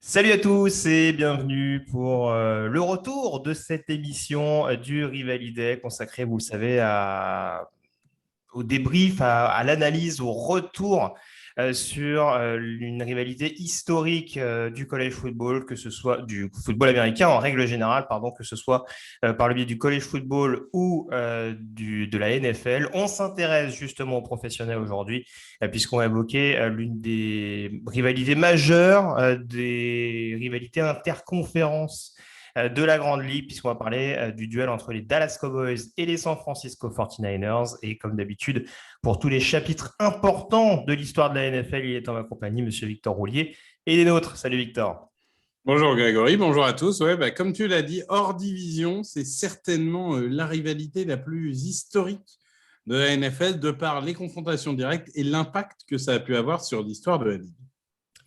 Salut à tous et bienvenue pour le retour de cette émission du Rivalité consacrée, vous le savez, au débrief, à l'analyse, au retour sur une rivalité historique du college football, que ce soit du football américain en règle générale, pardon, que ce soit par le biais du college football ou de la NFL. On s'intéresse justement aux professionnels aujourd'hui, puisqu'on va évoquer l'une des rivalités majeures, des rivalités interconférences de la Grande Ligue, puisqu'on va parler du duel entre les Dallas Cowboys et les San Francisco 49ers. Et comme d'habitude, pour tous les chapitres importants de l'histoire de la NFL, il est en ma compagnie, Monsieur Victor Roulier, et les nôtres. Salut Victor. Bonjour Grégory, bonjour à tous. Ouais, comme tu l'as dit, hors division, c'est certainement la rivalité la plus historique de la NFL de par les confrontations directes et l'impact que ça a pu avoir sur l'histoire de la Ligue.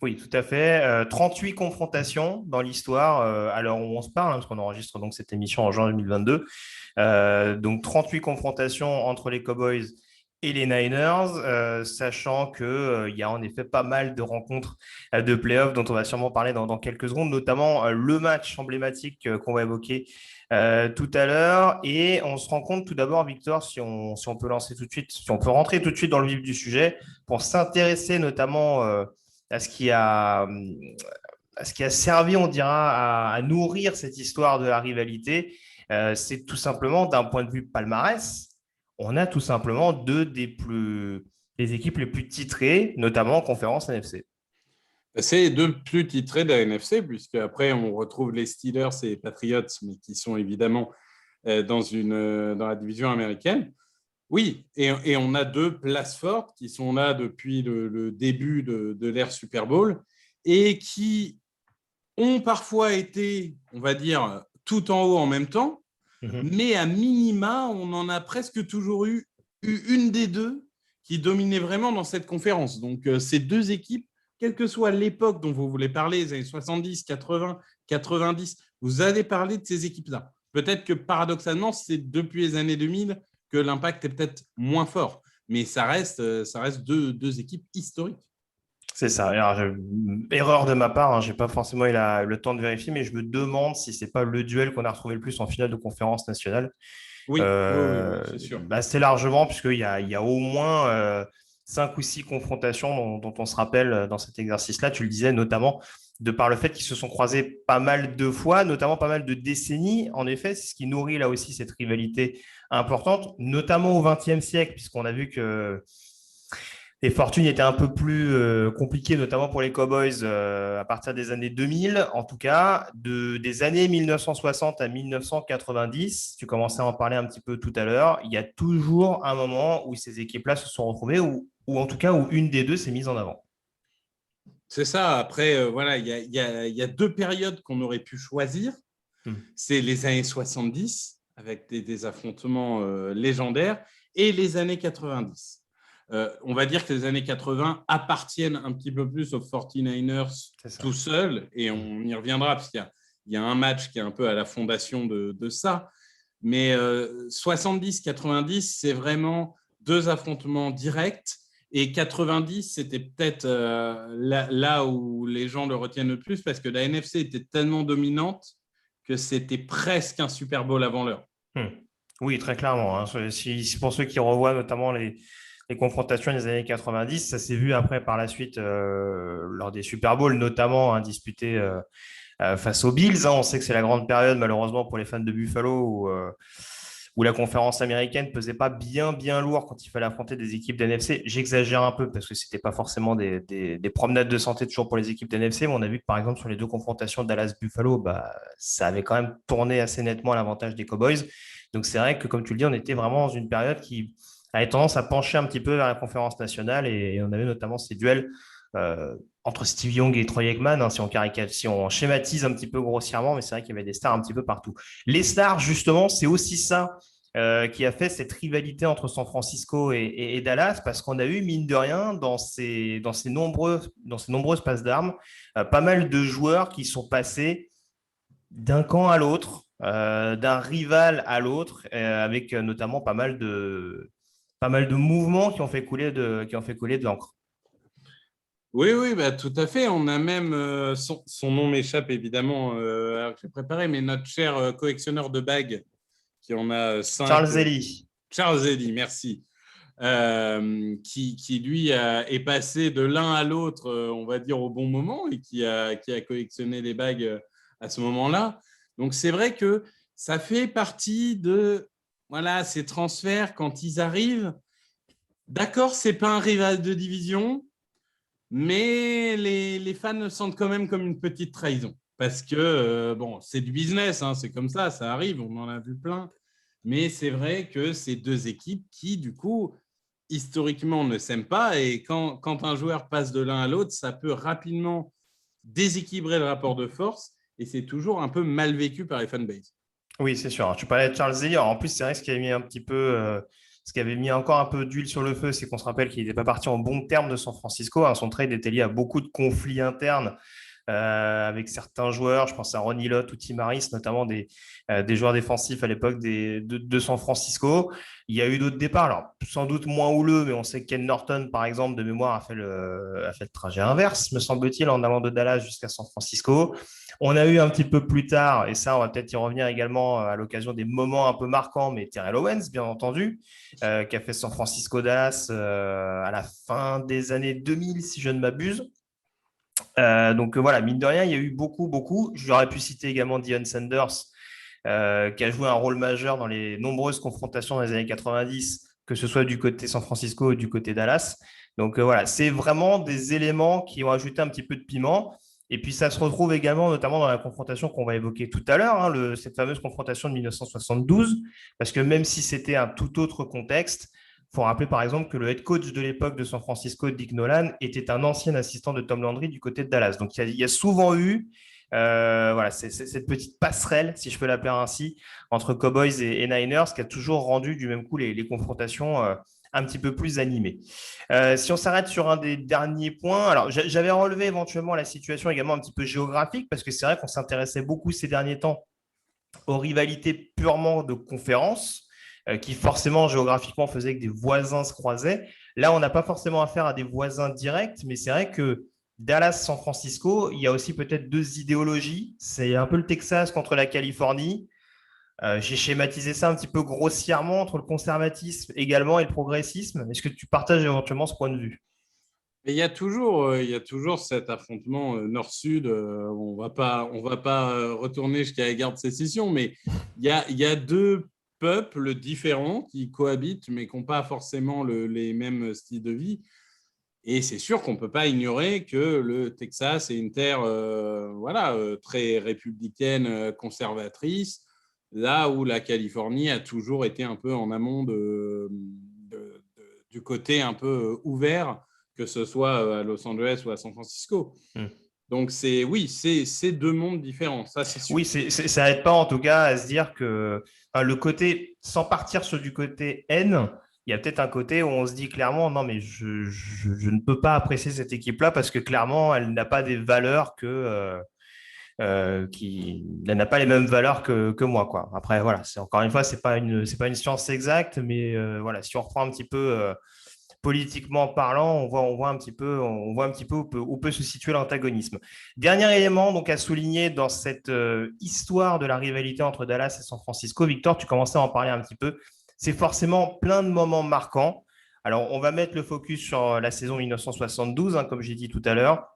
Oui, tout à fait. 38 confrontations dans l'histoire à l'heure où on se parle, parce qu'on enregistre donc cette émission en juin 2022. Donc 38 confrontations entre les Cowboys et les Niners, sachant qu'il y a en effet pas mal de rencontres de playoffs dont on va sûrement parler dans quelques secondes, notamment le match emblématique qu'on va évoquer tout à l'heure. Et on se rend compte tout d'abord, Victor, si on peut lancer tout de suite, si on peut rentrer tout de suite dans le vif du sujet, pour s'intéresser notamment à ce qui a servi, on dira, à nourrir cette histoire de la rivalité, c'est tout simplement d'un point de vue palmarès, on a tout simplement des équipes les plus titrées, notamment en conférence NFC. C'est les deux plus titrés de la NFC, puisque après on retrouve les Steelers et les Patriots, mais qui sont évidemment dans la division américaine. Oui, et on a deux places fortes qui sont là depuis le début de l'ère Super Bowl et qui ont parfois été, on va dire, tout en haut en même temps, Mhm. mais à minima, on en a presque toujours eu une des deux qui dominait vraiment dans cette conférence. Donc, ces deux équipes, quelle que soit l'époque dont vous voulez parler, les années 70, 80, 90, vous allez parler de ces équipes-là. Peut-être que paradoxalement, c'est depuis les années 2000 que l'impact est peut-être moins fort, mais ça reste deux équipes historiques. C'est ça. Alors, erreur de ma part, hein, j'ai pas forcément eu le temps de vérifier, mais je me demande si c'est pas le duel qu'on a retrouvé le plus en finale de conférence nationale. Oui, oui, oui, oui, c'est sûr. Assez largement, puisqu'il y a au moins 5 ou 6 confrontations dont on se rappelle dans cet exercice-là. Tu le disais notamment de par le fait qu'ils se sont croisés pas mal de fois, notamment pas mal de décennies. En effet, c'est ce qui nourrit là aussi cette rivalité importante, notamment au XXe siècle, puisqu'on a vu que les fortunes étaient un peu plus compliquées, notamment pour les Cowboys à partir des années 2000. En tout cas, des années 1960 à 1990, tu commençais à en parler un petit peu tout à l'heure, il y a toujours un moment où ces équipes-là se sont retrouvées, ou en tout cas où une des deux s'est mise en avant. C'est ça. Après, voilà, il y a deux périodes qu'on aurait pu choisir. Hmm. C'est les années 70, avec des affrontements légendaires, et les années 90. On va dire que les années 80 appartiennent un petit peu plus aux 49ers C'est ça. tout seuls, et on y reviendra, parce qu'il y a un match qui est un peu à la fondation de ça. Mais 70-90, c'est vraiment deux affrontements directs. Et 90, c'était peut-être là où les gens le retiennent le plus, parce que la NFC était tellement dominante que c'était presque un Super Bowl avant l'heure. Hmm. Oui, très clairement, hein. Pour ceux qui revoient notamment les confrontations des années 90, ça s'est vu après par la suite lors des Super Bowls, notamment hein, disputés face aux Bills, hein. On sait que c'est la grande période, malheureusement, pour les fans de Buffalo, où la conférence américaine pesait pas bien, bien lourd quand il fallait affronter des équipes d'NFC. J'exagère un peu parce que c'était pas forcément des promenades de santé toujours pour les équipes d'NFC, mais on a vu que, par exemple, sur les deux confrontations Dallas-Buffalo, bah, ça avait quand même tourné assez nettement à l'avantage des Cowboys. Donc, c'est vrai que, comme tu le dis, on était vraiment dans une période qui avait tendance à pencher un petit peu vers la conférence nationale et on avait notamment ces duels entre Steve Young et Troy Aikman, hein, si on schématise un petit peu grossièrement, mais c'est vrai qu'il y avait des stars un petit peu partout. Les stars, justement, c'est aussi ça qui a fait cette rivalité entre San Francisco et Dallas, parce qu'on a eu, mine de rien, dans ces nombreuses passes d'armes, pas mal de joueurs qui sont passés d'un camp à l'autre, d'un rival à l'autre, avec notamment pas mal de mouvements qui ont fait couler de l'encre. Oui, oui, bah, tout à fait. On a même, son nom m'échappe évidemment, alors que j'ai préparé, mais notre cher collectionneur de bagues, qui en a 5, Charles Zeli. Charles Eddy, merci, qui lui est passé de l'un à l'autre, on va dire, au bon moment et qui a collectionné les bagues à ce moment-là. Donc, c'est vrai que ça fait partie de voilà, ces transferts quand ils arrivent. D'accord, c'est pas un rival de division, mais les fans sentent quand même comme une petite trahison. Parce que, bon, c'est du business, hein, c'est comme ça arrive, on en a vu plein. Mais c'est vrai que c'est deux équipes qui, du coup, historiquement, ne s'aiment pas. Et quand un joueur passe de l'un à l'autre, ça peut rapidement déséquilibrer le rapport de force. Et c'est toujours un peu mal vécu par les fanbases. Oui, c'est sûr. Tu parlais de Charles Zeli. Alors, en plus, c'est vrai ce qui avait mis un petit peu, ce qui avait mis encore un peu d'huile sur le feu, c'est qu'on se rappelle qu'il n'était pas parti en bon terme de San Francisco, hein. Son trade était lié à beaucoup de conflits internes avec certains joueurs. Je pense à Ronnie Lott ou Tim Harris, notamment des joueurs défensifs à l'époque de San Francisco. Il y a eu d'autres départs, alors sans doute moins houleux, mais on sait que Ken Norton, par exemple, de mémoire, a fait le trajet inverse, me semble-t-il, en allant de Dallas jusqu'à San Francisco. On a eu un petit peu plus tard, et ça, on va peut-être y revenir également à l'occasion des moments un peu marquants, mais Terrell Owens, bien entendu, qui a fait San Francisco-Dallas à la fin des années 2000, si je ne m'abuse. Donc voilà, mine de rien, il y a eu beaucoup, beaucoup. J'aurais pu citer également Deion Sanders, qui a joué un rôle majeur dans les nombreuses confrontations dans les années 90, que ce soit du côté San Francisco ou du côté Dallas. Donc voilà, c'est vraiment des éléments qui ont ajouté un petit peu de piment. Et puis ça se retrouve également notamment dans la confrontation qu'on va évoquer tout à l'heure, hein, cette fameuse confrontation de 1972, parce que même si c'était un tout autre contexte, il faut rappeler par exemple que le head coach de l'époque de San Francisco, Dick Nolan, était un ancien assistant de Tom Landry du côté de Dallas. Donc il y a souvent eu voilà, c'est cette petite passerelle, si je peux l'appeler ainsi, entre Cowboys et Niners, qui a toujours rendu du même coup les confrontations un petit peu plus animées. Si on s'arrête sur un des derniers points, alors j'avais relevé éventuellement la situation également un petit peu géographique, parce que c'est vrai qu'on s'intéressait beaucoup ces derniers temps aux rivalités purement de conférence, qui forcément géographiquement faisaient que des voisins se croisaient. Là, on n'a pas forcément affaire à des voisins directs, mais c'est vrai que Dallas-San Francisco, il y a aussi peut-être deux idéologies. C'est un peu le Texas contre la Californie. J'ai schématisé ça un petit peu grossièrement entre le conservatisme également et le progressisme. Est-ce que tu partages éventuellement ce point de vue? Mais il y a toujours cet affrontement nord-sud. On va pas retourner jusqu'à la guerre de sécession, mais il y a deux peuples différents qui cohabitent, mais qui n'ont pas forcément les mêmes styles de vie. Et c'est sûr qu'on ne peut pas ignorer que le Texas est une terre voilà, très républicaine, conservatrice, là où la Californie a toujours été un peu en amont du côté un peu ouvert, que ce soit à Los Angeles ou à San Francisco. Hmm. Donc, oui, c'est deux mondes différents, ça c'est sûr. Oui, ça n'aide pas en tout cas à se dire que enfin, le côté, sans partir sur du côté haine, il y a peut-être un côté où on se dit clairement, non, mais je ne peux pas apprécier cette équipe-là parce que clairement, elle n'a pas des valeurs elle n'a pas les mêmes valeurs que moi, quoi. Après, voilà, c'est encore une fois, c'est pas une science exacte, mais voilà, si on reprend un petit peu politiquement parlant, on voit un petit peu où peut se situer l'antagonisme. Dernier élément donc à souligner dans cette histoire de la rivalité entre Dallas et San Francisco, Victor, tu commençais à en parler un petit peu. C'est forcément plein de moments marquants. Alors, on va mettre le focus sur la saison 1972, hein, comme j'ai dit tout à l'heure.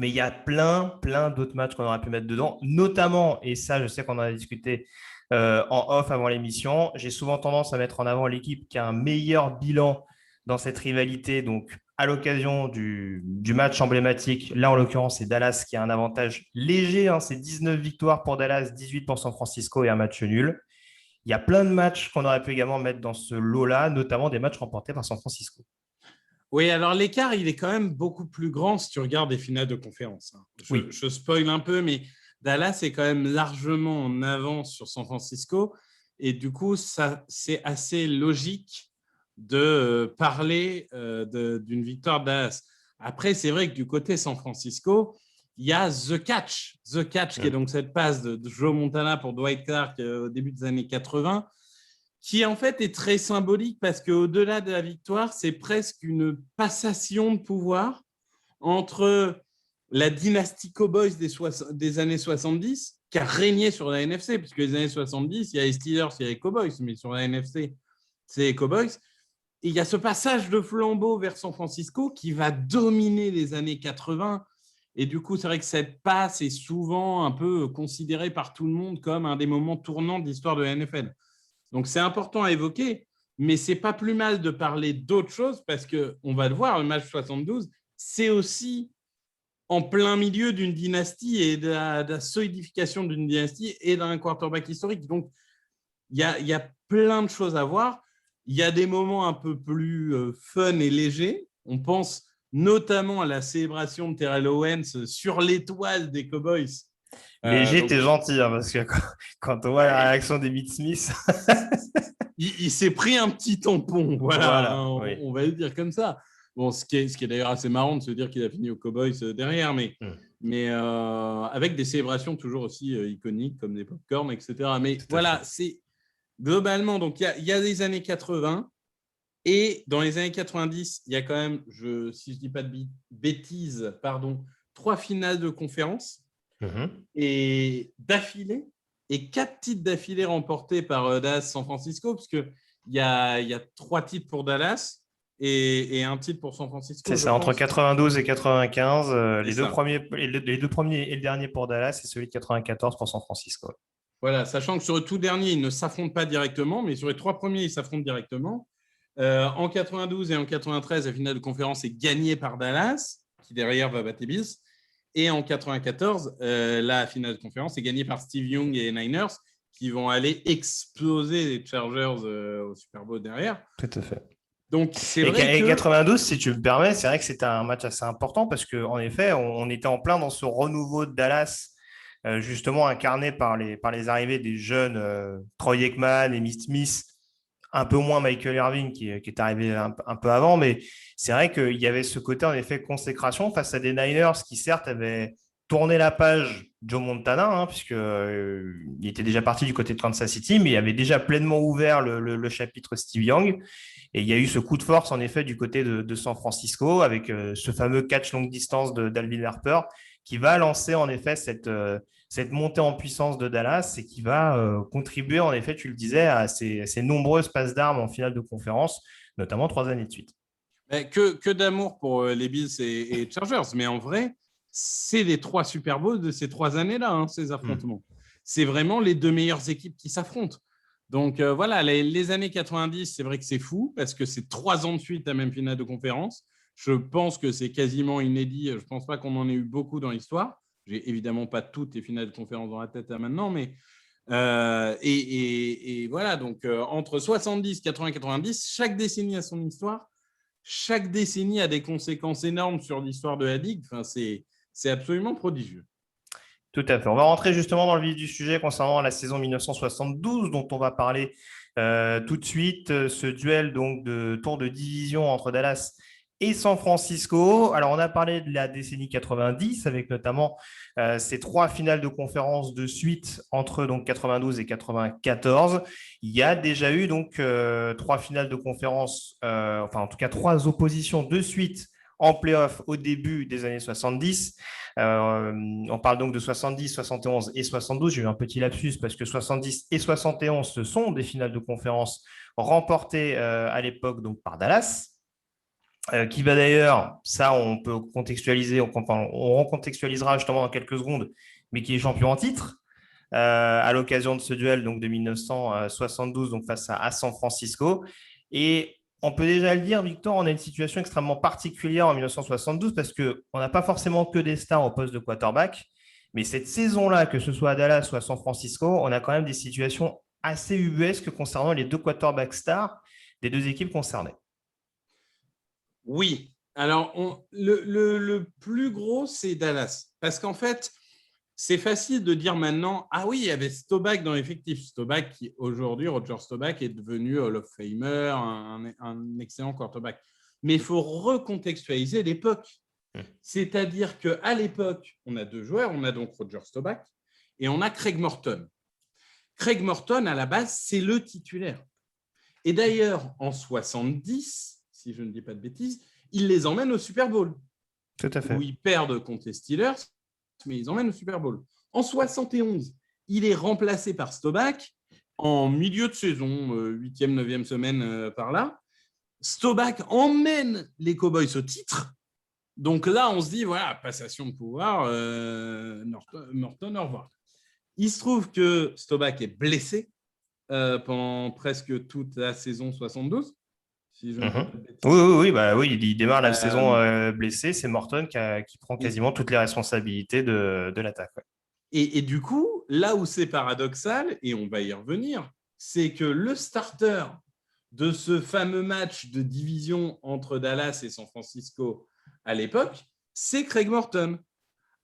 Mais il y a plein, plein d'autres matchs qu'on aurait pu mettre dedans, notamment, et ça, je sais qu'on en a discuté en off avant l'émission, j'ai souvent tendance à mettre en avant l'équipe qui a un meilleur bilan dans cette rivalité. Donc, à l'occasion du match emblématique, là, en l'occurrence, c'est Dallas qui a un avantage léger, hein, c'est 19 victoires pour Dallas, 18 pour San Francisco et un match nul. Il y a plein de matchs qu'on aurait pu également mettre dans ce lot-là, notamment des matchs remportés par San Francisco. Oui, alors l'écart, il est quand même beaucoup plus grand si tu regardes les finales de conférence, hein. Oui. Je spoil un peu, mais Dallas est quand même largement en avance sur San Francisco. Et du coup, c'est assez logique de parler d'une victoire de Dallas. Après, c'est vrai que du côté San Francisco, il y a The Catch. The Catch, qui est donc cette passe de Joe Montana pour Dwight Clark au début des années 80, qui en fait est très symbolique parce qu'au-delà de la victoire, c'est presque une passation de pouvoir entre la dynastie Cowboys des années 70, qui a régné sur la NFC, puisque les années 70, il y a les Steelers, il y a les Cowboys, mais sur la NFC, c'est les Cowboys. Et il y a ce passage de flambeau vers San Francisco qui va dominer les années 80. Et du coup, c'est vrai que cette passe est souvent un peu considérée par tout le monde comme un des moments tournants de l'histoire de la NFL. Donc, c'est important à évoquer, mais ce n'est pas plus mal de parler d'autre chose parce qu'on va le voir, le match 72, c'est aussi en plein milieu d'une dynastie et de la solidification d'une dynastie et d'un quarterback historique. Donc, il y a plein de choses à voir. Il y a des moments un peu plus fun et légers. On pense notamment à la célébration de Terrell Owens sur l'étoile des Cowboys. Léger, t'es gentil, hein, parce que quand on voit la réaction d'Emmitt Smith… il s'est pris un petit tampon, voilà, oui. on va le dire comme ça. Bon, ce qui est d'ailleurs assez marrant de se dire qu'il a fini aux Cowboys derrière, mais avec des célébrations toujours aussi iconiques comme des popcorn, etc. Mais voilà, c'est globalement, donc il y a les années 80 et dans les années 90, il y a quand même, si je ne dis pas de bêtises, 3 finales de conférence et d'affilée et 4 titres d'affilée remportés par Dallas San Francisco, parce qu'il y a 3 titres pour Dallas et un titre pour San Francisco. C'est ça, entre 92 et 95, les deux premiers et le dernier pour Dallas, et celui de 94 pour San Francisco. Voilà, sachant que sur le tout dernier, ils ne s'affrontent pas directement, mais sur les 3 premiers, ils s'affrontent directement. En 92 et en 93, la finale de conférence est gagnée par Dallas, qui derrière va battre les Bills. Et en 94, la finale de conférence est gagnée par Steve Young et les Niners, qui vont aller exploser les Chargers au Super Bowl derrière. Tout à fait. Donc, c'est vrai que… 92, si tu me permets, c'est vrai que c'était un match assez important parce qu'en effet, on était en plein dans ce renouveau de Dallas, justement incarné par les arrivées des jeunes Troy Aikman et Emmitt Smith, un peu moins Michael Irving qui est arrivé un peu avant, mais c'est vrai qu'il y avait ce côté en effet consécration face à des Niners qui certes avaient tourné la page Joe Montana, puisqu'il était déjà parti du côté de Kansas City, mais il avait déjà pleinement ouvert le chapitre Steve Young. Et il y a eu ce coup de force, en effet, du côté de San Francisco, avec ce fameux catch longue distance d'Alvin Harper, qui va lancer, en effet, cette montée en puissance de Dallas et qui va contribuer, en effet, tu le disais, à ces nombreuses passes d'armes en finale de conférence, notamment 3 années de suite. Que d'amour pour les Bills et Chargers, mais en vrai, c'est les 3 Super Bowls de ces 3 années-là, ces affrontements. C'est vraiment les 2 meilleures équipes qui s'affrontent. Donc voilà, les années 90, c'est vrai que c'est fou parce que c'est 3 ans de suite la même finale de conférence. Je pense que c'est quasiment inédit. Je ne pense pas qu'on en ait eu beaucoup dans l'histoire. J'ai évidemment pas toutes les finales de conférence dans la tête là maintenant, mais et voilà, donc entre 70, 80 et 90, chaque décennie a son histoire. Chaque décennie a des conséquences énormes sur l'histoire de la Ligue. Enfin, c'est absolument prodigieux. Tout à fait. On va rentrer justement dans le vif du sujet concernant la saison 1972 dont on va parler tout de suite. Ce duel donc de tour de division entre Dallas et San Francisco. Alors, on a parlé de la décennie 90 avec notamment ces 3 finales de conférence de suite entre donc 92 et 94. Il y a déjà eu donc 3 finales de conférence, enfin en tout cas 3 oppositions de suite en play-off au début des années 70. On parle donc de 70, 71 et 72. J'ai eu un petit lapsus parce que 70 et 71, ce sont des finales de conférence remportées à l'époque donc par Dallas. Qui va d'ailleurs, ça on peut contextualiser, on recontextualisera justement dans quelques secondes, mais qui est champion en titre à l'occasion de ce duel donc, de 1972 donc, face à San Francisco. Et on peut déjà le dire, Victor, on a une situation extrêmement particulière en 1972 parce qu'on n'a pas forcément que des stars au poste de quarterback, mais cette saison-là, que ce soit à Dallas ou à San Francisco, on a quand même des situations assez ubuesques concernant les 2 quarterbacks stars des 2 équipes concernées. Oui. Alors, le plus gros, c'est Dallas. Parce qu'en fait, c'est facile de dire maintenant, ah oui, il y avait Staubach dans l'effectif. Staubach, qui aujourd'hui, Roger Staubach, est devenu Hall of Famer, un excellent quarterback. Mais il faut recontextualiser l'époque. C'est-à-dire qu'à l'époque, on a 2 joueurs. On a donc Roger Staubach et on a Craig Morton. Craig Morton, à la base, c'est le titulaire. Et d'ailleurs, en 70, si je ne dis pas de bêtises, il les emmène au Super Bowl. Tout à fait. où ils perdent contre les Steelers, mais ils emmènent au Super Bowl. En 71, il est remplacé par Staubach en milieu de saison, 8e, 9e semaine par là. Staubach emmène les Cowboys au titre. Donc là, on se dit, voilà, passation de pouvoir, Norton, au revoir. Il se trouve que Staubach est blessé pendant presque toute la saison 72, si je ne dis pas de bêtises. Oui, il démarre la saison blessé. C'est Morton qui prend Et, quasiment toutes les responsabilités de l'attaque. Ouais. et du coup, là où c'est paradoxal, et on va y revenir, c'est que le starter de ce fameux match de division entre Dallas et San Francisco à l'époque, c'est Craig Morton.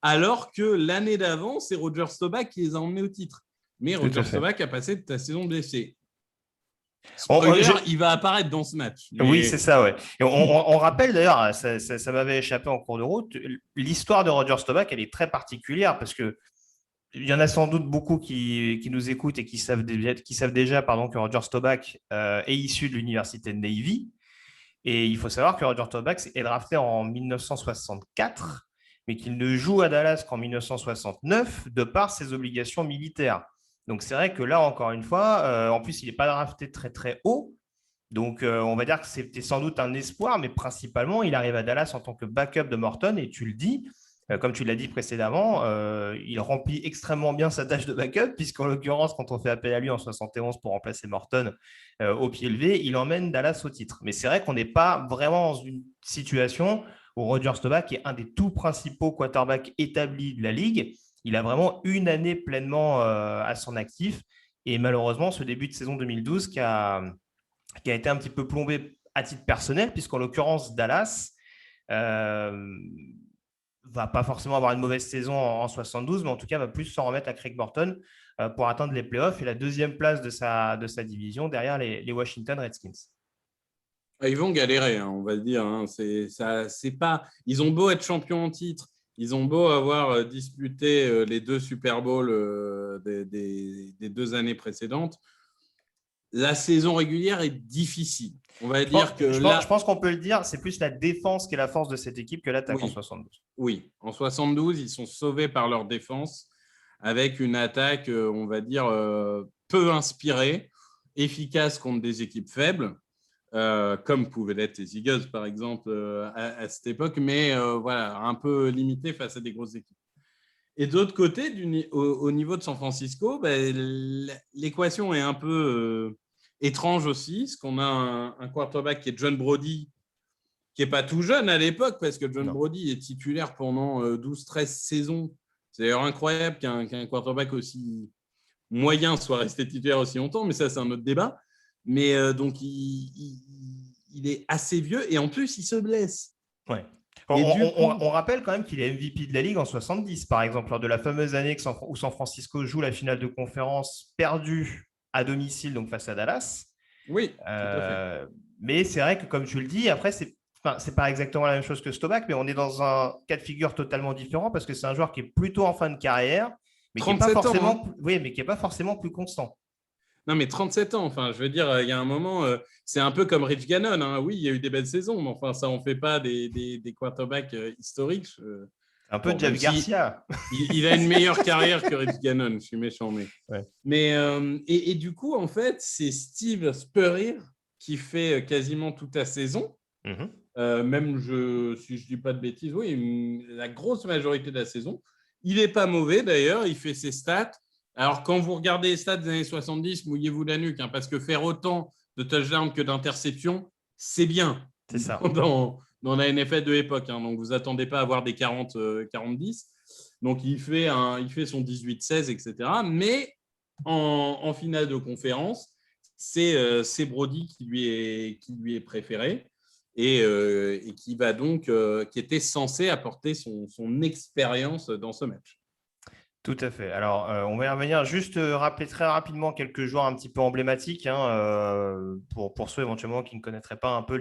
Alors que l'année d'avant, c'est Roger Staubach qui les a emmenés au titre. Mais Roger Staubach a passé de ta saison blessé. Spoiler, il va apparaître dans ce match. Mais... Oui, c'est ça, ouais. Et on rappelle d'ailleurs, ça m'avait échappé en cours de route, l'histoire de Roger Staubach, elle est très particulière parce que il y en a sans doute beaucoup qui nous écoutent et qui savent déjà que Roger Staubach est issu de l'université de Navy. Et il faut savoir que Roger Staubach est drafté en 1964, mais qu'il ne joue à Dallas qu'en 1969 de par ses obligations militaires. Donc c'est vrai que là, encore une fois, en plus, il n'est pas drafté très très haut. Donc on va dire que c'était sans doute un espoir, mais principalement, il arrive à Dallas en tant que backup de Morton. Et tu le dis, comme tu l'as dit précédemment, il remplit extrêmement bien sa tâche de backup, puisqu'en l'occurrence, quand on fait appel à lui en 71 pour remplacer Morton au pied levé, il emmène Dallas au titre. Mais c'est vrai qu'on n'est pas vraiment dans une situation où Roger Staubach est un des tout principaux quarterbacks établis de la ligue. Il a vraiment une année pleinement à son actif. Et malheureusement, ce début de saison 2012 qui a été un petit peu plombé à titre personnel, puisqu'en l'occurrence, Dallas va pas forcément avoir une mauvaise saison en 72, mais en tout cas va plus s'en remettre à Craig Morton pour atteindre les playoffs et la deuxième place de sa division derrière les Washington Redskins. Ils vont galérer, hein, on va le dire. Hein. C'est pas... Ils ont beau être champions en titre, ils ont beau avoir disputé les 2 Super Bowls des 2 années précédentes. La saison régulière est difficile. On va dire que je pense qu'on peut le dire, c'est plus la défense qui est la force de cette équipe que l'attaque en 72. Oui, en 72, ils sont sauvés par leur défense avec une attaque, on va dire, peu inspirée, efficace contre des équipes faibles, comme pouvaient l'être les Eagles, par exemple, à cette époque, mais voilà, un peu limitée face à des grosses équipes. Et d'autre côté, au niveau de San Francisco, l'équation est un peu étrange aussi, parce qu'on a un quarterback qui est John Brody, qui n'est pas tout jeune à l'époque, parce que John Brody est titulaire pendant 12-13 saisons. C'est d'ailleurs incroyable qu'un quarterback aussi moyen soit resté titulaire aussi longtemps, mais ça, c'est un autre débat. Mais donc, il est assez vieux, et en plus, il se blesse. Ouais. On rappelle quand même qu'il est MVP de la Ligue en 70, par exemple, lors de la fameuse année où San Francisco joue la finale de conférence perdue à domicile, donc face à Dallas. Oui, tout à fait. Mais c'est vrai que, comme tu le dis, après, c'est pas exactement la même chose que Staubach, mais on est dans un cas de figure totalement différent parce que c'est un joueur qui est plutôt en fin de carrière, mais qui n'est pas forcément, mais qui est pas forcément plus constant. Non, mais 37 ans, enfin, je veux dire, il y a un moment, c'est un peu comme Rich Gannon. Hein. Oui, il y a eu des belles saisons, mais enfin, ça n'en fait pas des quarterbacks historiques. Un peu Jeff Garcia. Il a une meilleure carrière que Rich Gannon, je suis méchant. Mais et du coup, en fait, c'est Steve Spurrier qui fait quasiment toute la saison. Même, si je ne dis pas de bêtises, oui, la grosse majorité de la saison. Il n'est pas mauvais, d'ailleurs, il fait ses stats. Alors, quand vous regardez les stats des années 70, mouillez-vous la nuque, hein, parce que faire autant de touchdowns que d'interceptions, c'est bien. C'est ça. Dans la NFL de l'époque. Hein, donc, vous n'attendez pas à avoir des 40-10. Donc, il fait son 18-16, etc. Mais en finale de conférence, c'est Brody qui lui est préféré et qui va donc, qui était censé apporter son expérience dans ce match. Tout à fait. Alors, on va y revenir. Juste rappeler très rapidement quelques joueurs un petit peu emblématiques pour ceux éventuellement qui ne connaîtraient pas un peu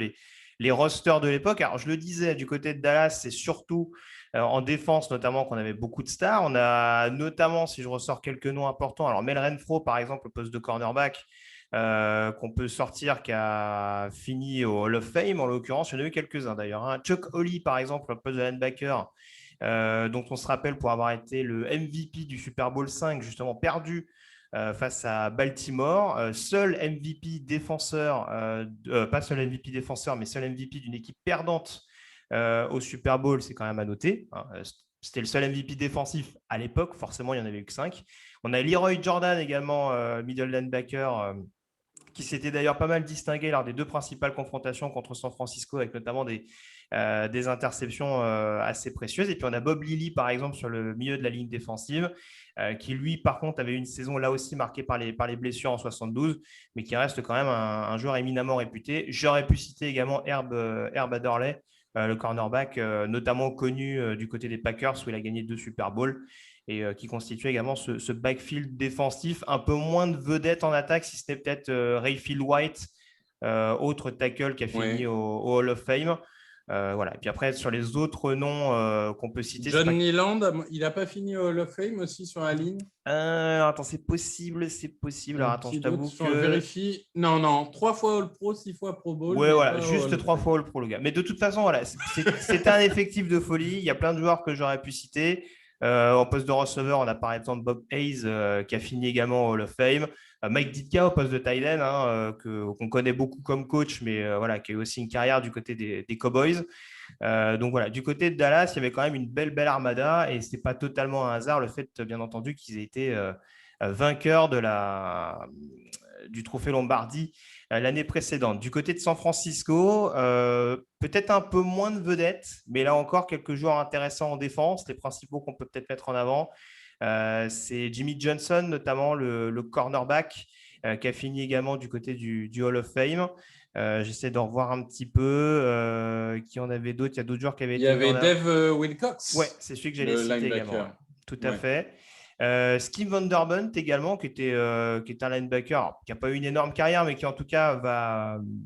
les rosters de l'époque. Alors, je le disais, du côté de Dallas, c'est surtout en défense notamment qu'on avait beaucoup de stars. On a notamment, si je ressors quelques noms importants, alors Mel Renfro, par exemple, au poste de cornerback, qu'on peut sortir qui a fini au Hall of Fame. En l'occurrence, il y en a eu quelques-uns d'ailleurs, hein. Chuck Hawley, par exemple, un poste de linebacker, dont on se rappelle pour avoir été le MVP du Super Bowl 5, justement perdu face à Baltimore. Seul MVP défenseur, pas seul MVP défenseur, mais seul MVP d'une équipe perdante au Super Bowl, c'est quand même à noter, hein. C'était le seul MVP défensif à l'époque, forcément, il n'y en avait eu que 5. On a Leroy Jordan également, middle linebacker, qui s'était d'ailleurs pas mal distingué lors des 2 principales confrontations contre San Francisco, avec notamment des interceptions assez précieuses. Et puis on a Bob Lilly, par exemple, sur le milieu de la ligne défensive, qui lui, par contre, avait une saison là aussi marquée par les blessures en 72, mais qui reste quand même un joueur éminemment réputé. J'aurais pu citer également Herb Adderley, le cornerback, notamment connu du côté des Packers, où il a gagné 2 Super Bowls, et qui constitue également ce backfield défensif. Un peu moins de vedettes en attaque, si c'était peut-être Rayfield White, autre tackle qui a fini au Hall of Fame. Voilà. Et puis après, sur les autres noms qu'on peut citer… John Nealand, il n'a pas fini au Hall of Fame aussi sur la ligne? Attends, c'est possible, c'est possible. Alors attends, je t'avoue que… Vérifie. Non, 3 fois All Pro, 6 fois Pro Bowl. Ouais, voilà, juste 3 fois All Pro, le gars. Mais de toute façon, voilà, c'était un effectif de folie. Il y a plein de joueurs que j'aurais pu citer. Au poste de receveur, on a par exemple Bob Hayes, qui a fini également au Hall of Fame. Mike Ditka au poste de tight end, hein, qu'on connaît beaucoup comme coach, mais voilà, qui a eu aussi une carrière du côté des Cowboys. Donc voilà, du côté de Dallas, il y avait quand même une belle armada, et ce n'est pas totalement un hasard le fait, bien entendu, qu'ils aient été vainqueurs du trophée Lombardi l'année précédente. Du côté de San Francisco, peut-être un peu moins de vedettes, mais là encore, quelques joueurs intéressants en défense. Les principaux qu'on peut peut-être mettre en avant, c'est Jimmy Johnson, notamment le cornerback, qui a fini également du côté du Hall of Fame. J'essaie d'en revoir un petit peu. Qui en avait d'autres? Il y a d'autres joueurs qui avaient été… Il y avait Dave Wilcox. Ouais, c'est celui que j'allais citer également. Ouais. Tout à fait. Steve Vanderbunt également, qui est un linebacker qui n'a pas eu une énorme carrière, mais qui en tout cas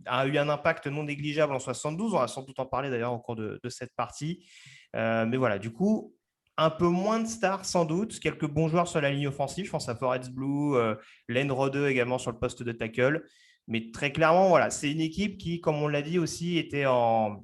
a eu un impact non négligeable en 72. On va sans doute en parler d'ailleurs au cours de cette partie. Mais voilà, du coup, un peu moins de stars sans doute, quelques bons joueurs sur la ligne offensive. Je pense à Forrest Blue, Len Rode également sur le poste de tackle. Mais très clairement, voilà, c'est une équipe qui, comme on l'a dit aussi, était en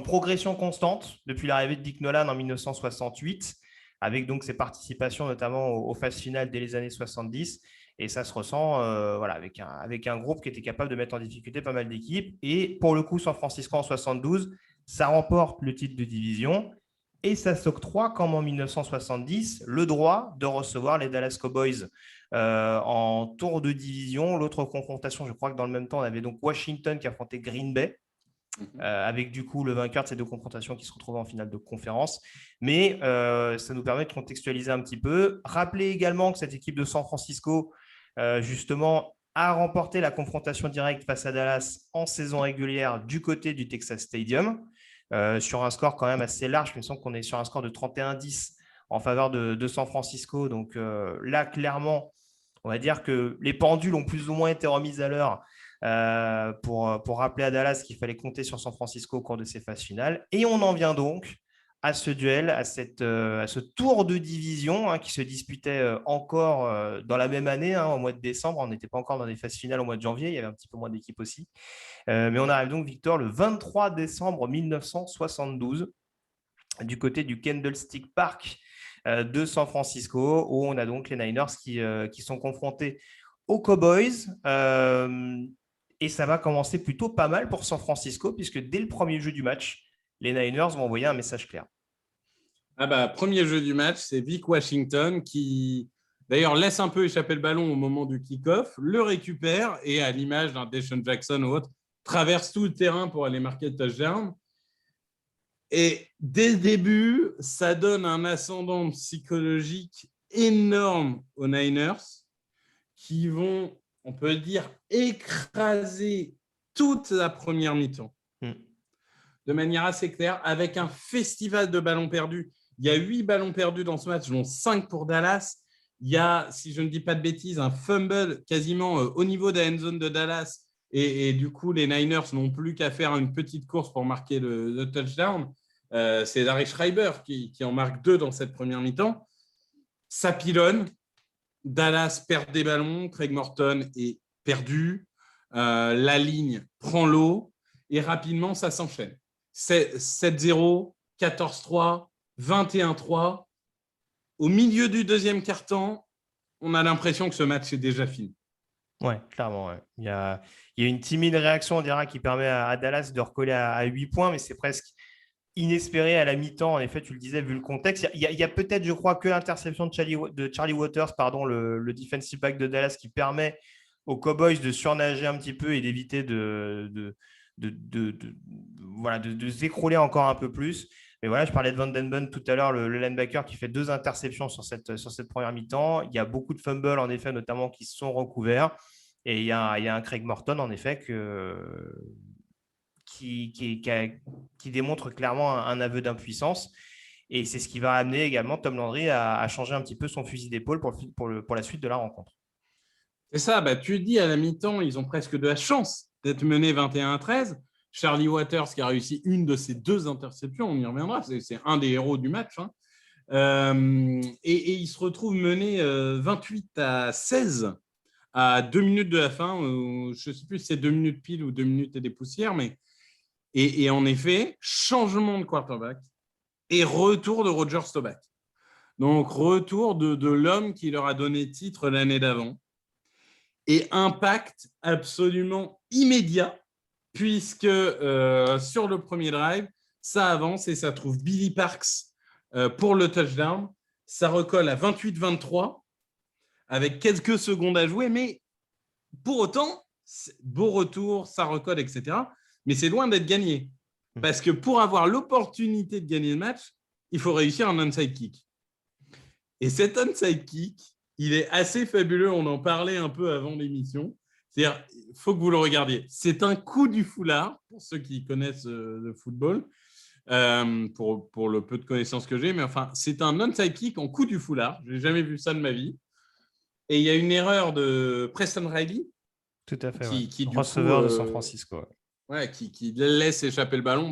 progression constante depuis l'arrivée de Dick Nolan en 1968, avec donc ses participations notamment aux phases finales dès les années 70. Et ça se ressent voilà, avec un groupe qui était capable de mettre en difficulté pas mal d'équipes. Et pour le coup, San Francisco en 72, ça remporte le titre de division et ça s'octroie, comme en 1970, le droit de recevoir les Dallas Cowboys en tour de division. L'autre confrontation, je crois que dans le même temps, on avait donc Washington qui affrontait Green Bay. Avec du coup le vainqueur de ces 2 confrontations qui se retrouvent en finale de conférence. Mais ça nous permet de contextualiser un petit peu. Rappelez également que cette équipe de San Francisco, justement, a remporté la confrontation directe face à Dallas en saison régulière du côté du Texas Stadium, sur un score quand même assez large. Il me semble qu'on est sur un score de 31-10 en faveur de San Francisco. Donc là, clairement, on va dire que les pendules ont plus ou moins été remises à l'heure pour rappeler à Dallas qu'il fallait compter sur San Francisco au cours de ces phases finales. Et on en vient donc à ce duel, à ce tour de division, hein, qui se disputait encore dans la même année, hein, au mois de décembre. On n'était pas encore dans des phases finales au mois de janvier, il y avait un petit peu moins d'équipes aussi. Mais on arrive donc, Victor, le 23 décembre 1972, du côté du Candlestick Park de San Francisco, où on a donc les Niners qui sont confrontés aux Cowboys. Et ça va commencer plutôt pas mal pour San Francisco, puisque dès le premier jeu du match, les Niners vont envoyer un message clair. Premier jeu du match, c'est Vic Washington qui, d'ailleurs, laisse un peu échapper le ballon au moment du kick-off, le récupère et, à l'image d'un Deshaun Jackson ou autre, traverse tout le terrain pour aller marquer le touchdown. Et dès le début, ça donne un ascendant psychologique énorme aux Niners qui vont, on peut dire, écraser toute la première mi-temps de manière assez claire, avec un festival de ballons perdus. Il y a 8 ballons perdus dans ce match, dont 5 pour Dallas. Il y a, si je ne dis pas de bêtises, un fumble quasiment au niveau de la end zone de Dallas. Et du coup, les Niners n'ont plus qu'à faire une petite course pour marquer le touchdown. C'est Larry Schreiber qui en marque 2 dans cette première mi-temps. Ça pilonne. Dallas perd des ballons. Craig Morton est perdu. La ligne prend l'eau et rapidement, ça s'enchaîne. 7-0, 14-3, 21-3. Au milieu du deuxième quart-temps, on a l'impression que ce match est déjà fini. Ouais, clairement. Ouais. Il y a une timide réaction, on dira, qui permet à Dallas de recoller à 8 points, mais c'est presque inespéré à la mi-temps. En effet, tu le disais, vu le contexte. Il y a peut-être, je crois, que l'interception de Charlie Waters, pardon, le defensive back de Dallas, qui permet aux Cowboys de surnager un petit peu et d'éviter voilà, de s'écrouler encore un peu plus. Mais voilà, je parlais de Van Den Bunn tout à l'heure, le linebacker qui fait 2 interceptions sur cette première mi-temps. Il y a beaucoup de fumbles, en effet, notamment qui se sont recouverts. Et il y a un Craig Morton, en effet, qui démontre clairement un aveu d'impuissance. Et c'est ce qui va amener également Tom Landry à changer un petit peu son fusil d'épaule pour la suite de la rencontre. C'est ça, tu dis à la mi-temps, ils ont presque de la chance d'être menés 21-13. Charlie Waters qui a réussi une de ses 2 interceptions, on y reviendra, c'est un des héros du match. Hein. Et il se retrouve mené 28-16 à 2 minutes de la fin. Je ne sais plus si c'est 2 minutes pile ou 2 minutes et des poussières, mais et en effet, changement de quarterback et retour de Roger Staubach. Donc, retour de l'homme qui leur a donné titre l'année d'avant. Et impact absolument immédiat, puisque sur le premier drive, ça avance et ça trouve Billy Parks pour le touchdown. Ça recolle à 28-23 avec quelques secondes à jouer, mais pour autant, beau retour, ça recolle, etc. Mais c'est loin d'être gagné. Parce que pour avoir l'opportunité de gagner le match, il faut réussir un onside kick. Et cet onside kick, il est assez fabuleux. On en parlait un peu avant l'émission. C'est-à-dire, il faut que vous le regardiez. C'est un coup du foulard, pour ceux qui connaissent le football, pour le peu de connaissances que j'ai. Mais enfin, c'est un onside kick en coup du foulard. Je n'ai jamais vu ça de ma vie. Et il y a une erreur de Preston Riley. Tout à fait, qui du receveur coup, de San Francisco. Ouais, qui laisse échapper le ballon.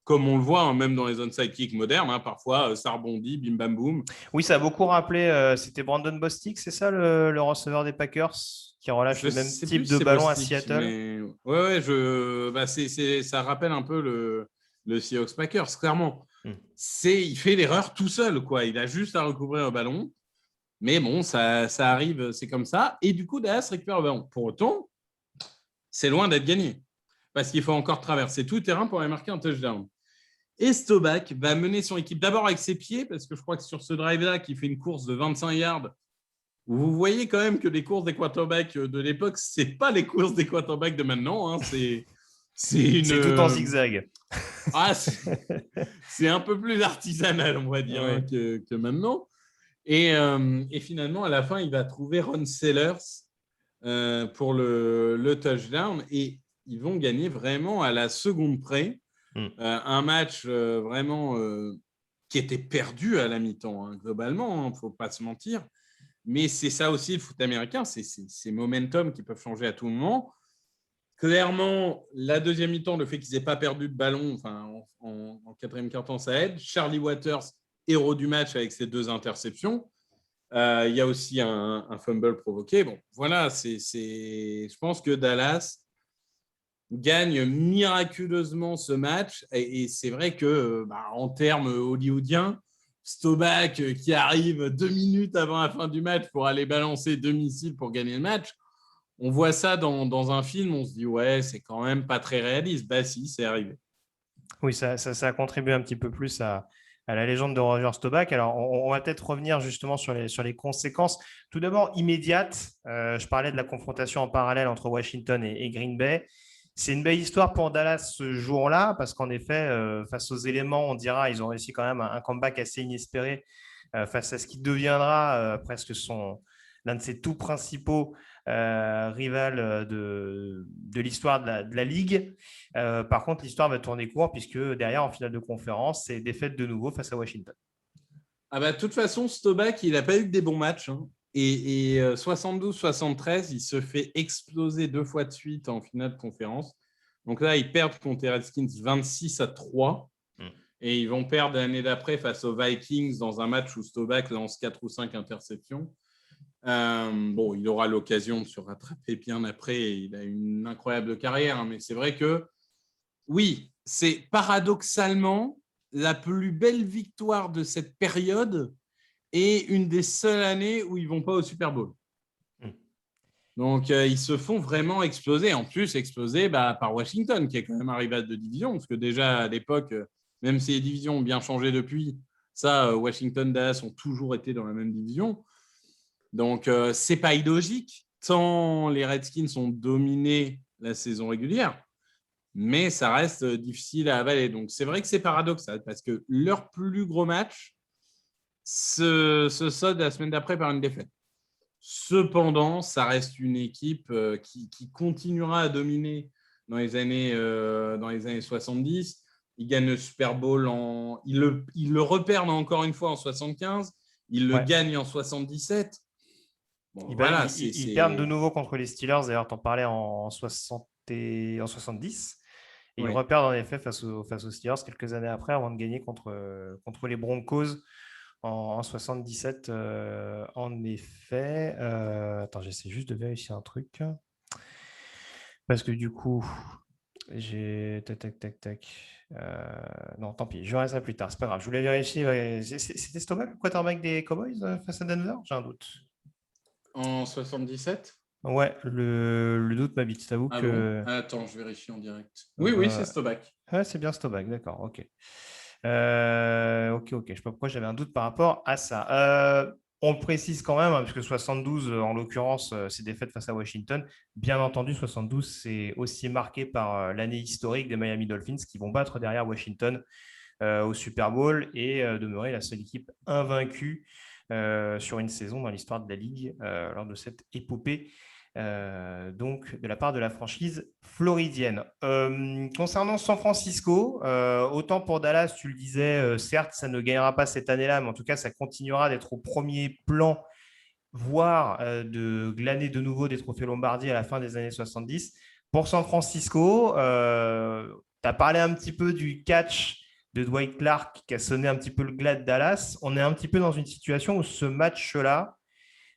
Comme on le voit, hein, même dans les onside kicks modernes, hein, parfois, ça rebondit, bim, bam, boum. Oui, ça a beaucoup rappelé, c'était Brandon Bostic, c'est ça, le receveur des Packers, qui relâche le même type de ballon à Seattle. Mais... Ouais, ça rappelle un peu le Seahawks Packers, clairement. Il fait l'erreur tout seul, quoi. Il a juste à recouvrir le ballon. Mais bon, ça arrive, c'est comme ça. Et du coup, Dallas récupère le ballon. Pour autant, c'est loin d'être gagné. Parce qu'il faut encore traverser tout le terrain pour aller marquer un touchdown. Et Staubach va mener son équipe d'abord avec ses pieds, parce que je crois que sur ce drive-là, qui fait une course de 25 yards, vous voyez quand même que les courses des quarterbacks de l'époque, ce n'est pas les courses des quarterbacks de maintenant. Hein. C'est tout en zigzag. C'est un peu plus artisanal, on va dire, hein, que maintenant. Et finalement, à la fin, il va trouver Ron Sellers pour le touchdown. Et ils vont gagner vraiment à la seconde près. Un match vraiment qui était perdu à la mi-temps, hein, globalement, il ne faut pas se mentir. Mais c'est ça aussi le foot américain, c'est ces momentum qui peuvent changer à tout moment. Clairement, la deuxième mi-temps, le fait qu'ils n'aient pas perdu de ballon, en quatrième quart-temps, ça aide. Charlie Waters, héros du match avec ses 2 interceptions. Il y a aussi un fumble provoqué. Bon, voilà, je pense que Dallas gagne miraculeusement ce match. Et c'est vrai que, en termes hollywoodiens, Staubach qui arrive 2 minutes avant la fin du match pour aller balancer 2 missiles pour gagner le match, on voit ça dans un film, on se dit ouais, c'est quand même pas très réaliste. Si, c'est arrivé. Oui, ça a contribué un petit peu plus à la légende de Roger Staubach. Alors, on va peut-être revenir justement sur les conséquences. Tout d'abord, immédiates. Je parlais de la confrontation en parallèle entre Washington et Green Bay. C'est une belle histoire pour Dallas ce jour-là, parce qu'en effet, face aux éléments, on dira, ils ont réussi quand même un comeback assez inespéré face à ce qui deviendra presque l'un de ses tout principaux rivales de l'histoire de la Ligue. Par contre, l'histoire va tourner court, puisque derrière, en finale de conférence, c'est défaite de nouveau face à Washington. De toute façon, Staubach, il n'a pas eu que des bons matchs. Hein. Et 72-73, il se fait exploser 2 fois de suite en finale de conférence. Donc là, ils perdent contre les Redskins 26-3. Et ils vont perdre l'année d'après face aux Vikings dans un match où Staubach lance 4 ou 5 interceptions. Bon, il aura l'occasion de se rattraper bien après. Il a une incroyable carrière, hein, mais c'est vrai que oui, c'est paradoxalement la plus belle victoire de cette période et une des seules années où ils ne vont pas au Super Bowl. Donc, ils se font vraiment exploser. En plus, exploser par Washington, qui est quand même un rival de division, parce que déjà, à l'époque, même si les divisions ont bien changé depuis, ça, Washington, Dallas ont toujours été dans la même division. Donc, c'est pas illogique, tant les Redskins ont dominé la saison régulière, mais ça reste difficile à avaler. Donc, c'est vrai que c'est paradoxal, parce que leur plus gros match se solde la semaine d'après par une défaite. Cependant, ça reste une équipe qui continuera à dominer dans les années 70. Ils gagnent le Super Bowl ils le reperdent encore une fois en 75. Ils le Ouais. gagnent en 77. Bon, voilà, Ils perdent de nouveau contre les Steelers. D'ailleurs, tu en parlais en 70. Et ils oui. reperdent en effet face aux Steelers quelques années après avant de gagner contre les Broncos en 77. En effet. Attends, j'essaie juste de vérifier un truc. Parce que du coup, j'ai. Tac, tac, tac, tac. Non, tant pis, je verrai ça plus tard. C'est pas grave. Je voulais vérifier. Ouais, c'était Stomach, le quarterback des Cowboys face à Denver? J'ai un doute. En 77. Ouais, le doute m'habite. Je t'avoue Ah bon? que. Attends, je vérifie en direct. Oui, c'est Staubach. Ouais, c'est bien Stomach, d'accord, ok. Ok. Je sais pas pourquoi j'avais un doute par rapport à ça. On le précise quand même, hein, parce que 72, en l'occurrence, c'est défaite face à Washington. Bien entendu, 72, c'est aussi marqué par l'année historique des Miami Dolphins qui vont battre derrière Washington au Super Bowl et demeurer la seule équipe invaincue sur une saison dans l'histoire de la Ligue lors de cette épopée. Donc de la part de la franchise floridienne. Concernant San Francisco, autant pour Dallas, tu le disais, certes, ça ne gagnera pas cette année-là, mais en tout cas, ça continuera d'être au premier plan, voire de glaner de nouveau des trophées Lombardi à la fin des années 70. Pour San Francisco, tu as parlé un petit peu du catch de Dwight Clark qui a sonné un petit peu le glas de Dallas. On est un petit peu dans une situation où ce match-là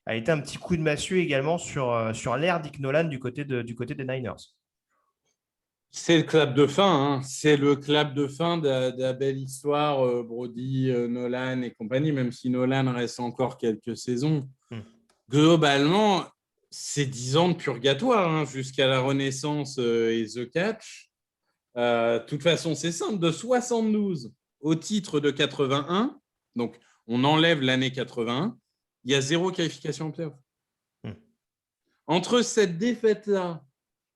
a été un petit coup de massue également sur l'ère Dick Nolan du côté des Niners. C'est le clap de fin, hein. C'est le clap de fin de la belle histoire, Brody, Nolan et compagnie, même si Nolan reste encore quelques saisons. Globalement, c'est 10 ans de purgatoire, hein, jusqu'à la Renaissance et The Catch. De toute façon, c'est simple, de 72 au titre de 81, donc on enlève l'année 81, il y a 0 qualification en playoff. Entre cette défaite-là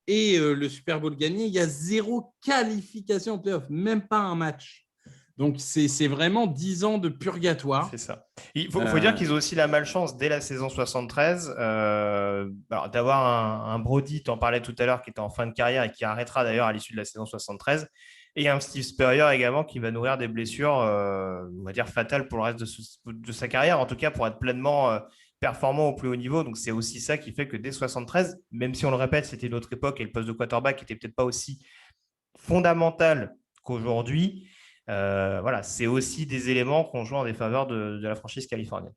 et le Super Bowl gagné, il y a 0 qualification en playoff, même pas un match. Donc, c'est vraiment 10 ans de purgatoire. C'est ça. Il faut dire qu'ils ont aussi la malchance, dès la saison 73, d'avoir un Brody, tu en parlais tout à l'heure, qui était en fin de carrière et qui arrêtera d'ailleurs à l'issue de la saison 73. Et un Steve Spurrier également qui va nourrir des blessures, on va dire, fatales pour le reste de sa carrière, en tout cas pour être pleinement performant au plus haut niveau. Donc, c'est aussi ça qui fait que dès 73, même si on le répète, c'était une autre époque et le poste de quarterback n'était peut-être pas aussi fondamental qu'aujourd'hui. Voilà, c'est aussi des éléments qu'on joue en défaveur de la franchise californienne.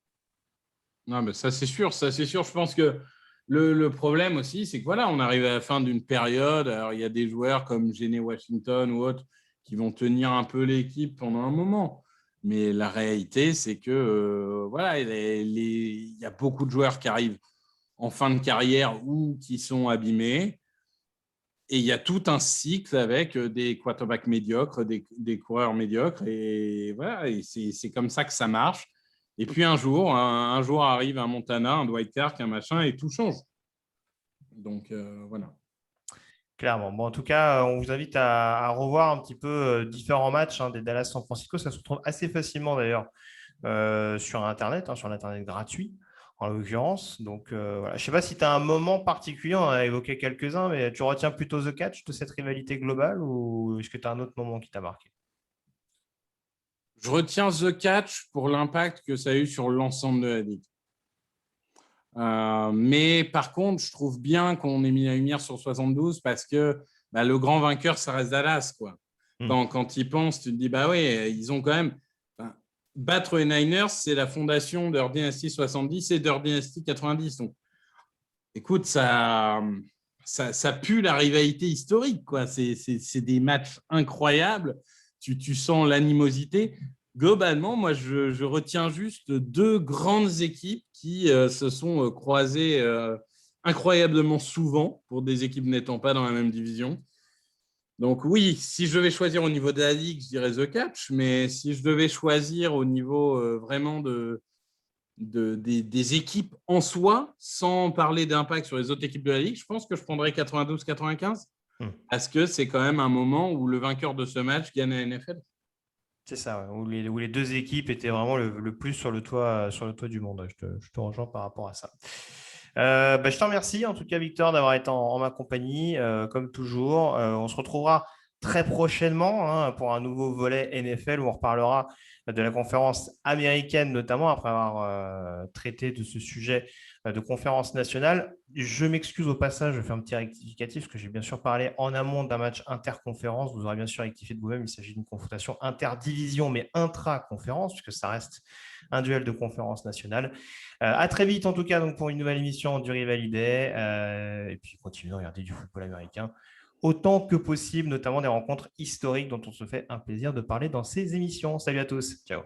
Non, mais ça, c'est sûr. Ça, c'est sûr. Je pense que le problème aussi, c'est que voilà, on arrive à la fin d'une période. Alors, il y a des joueurs comme Gene Washington ou autres qui vont tenir un peu l'équipe pendant un moment. Mais la réalité, c'est que voilà, il y a beaucoup de joueurs qui arrivent en fin de carrière ou qui sont abîmés. Et il y a tout un cycle avec des quarterbacks médiocres, des coureurs médiocres. Et voilà, et c'est comme ça que ça marche. Et puis un jour arrive un Montana, un Dwight Clark, un machin, et tout change. Donc voilà. Clairement. Bon, en tout cas, on vous invite à revoir un petit peu différents matchs des Dallas San Francisco. Ça se retrouve assez facilement d'ailleurs sur Internet, sur l'Internet gratuit en l'occurrence. Donc voilà. Je ne sais pas si tu as un moment particulier, on a évoqué quelques-uns, mais tu retiens plutôt The Catch de cette rivalité globale ou est-ce que tu as un autre moment qui t'a marqué? Je retiens The Catch pour l'impact que ça a eu sur l'ensemble de la ligue. Mais par contre, je trouve bien qu'on ait mis la lumière sur 72 parce que le grand vainqueur, ça reste Dallas, quoi. Quand tu y penses, tu te dis, bah oui, ils ont quand même battre les Niners, c'est la fondation de leur dynastie 70 et de leur dynastie 90. Donc, écoute, ça pue la rivalité historique, quoi. C'est des matchs incroyables. Tu sens l'animosité. Globalement, moi, je retiens juste deux grandes équipes qui se sont croisées incroyablement souvent pour des équipes n'étant pas dans la même division. Donc oui, si je devais choisir au niveau de la ligue, je dirais The Catch, mais si je devais choisir au niveau vraiment des équipes en soi, sans parler d'impact sur les autres équipes de la ligue, je pense que je prendrais 92-95 parce que c'est quand même un moment où le vainqueur de ce match gagne la NFL. C'est ça, ouais, où les deux équipes étaient vraiment le plus sur le toit du monde. Je te rejoins par rapport à ça. Je te remercie en tout cas, Victor, d'avoir été en ma compagnie, comme toujours. On se retrouvera très prochainement pour un nouveau volet NFL où on reparlera de la conférence américaine, notamment après avoir traité de ce sujet de conférence nationale. Je m'excuse au passage, je fais un petit rectificatif parce que j'ai bien sûr parlé en amont d'un match interconférence. Vous aurez bien sûr rectifié de vous-même, il s'agit d'une confrontation interdivision, mais intra-conférence, puisque ça reste un duel de conférence nationale. À très vite en tout cas donc, pour une nouvelle émission du Rivaliday. Et puis continuez à regarder du football américain autant que possible, notamment des rencontres historiques dont on se fait un plaisir de parler dans ces émissions. Salut à tous, ciao.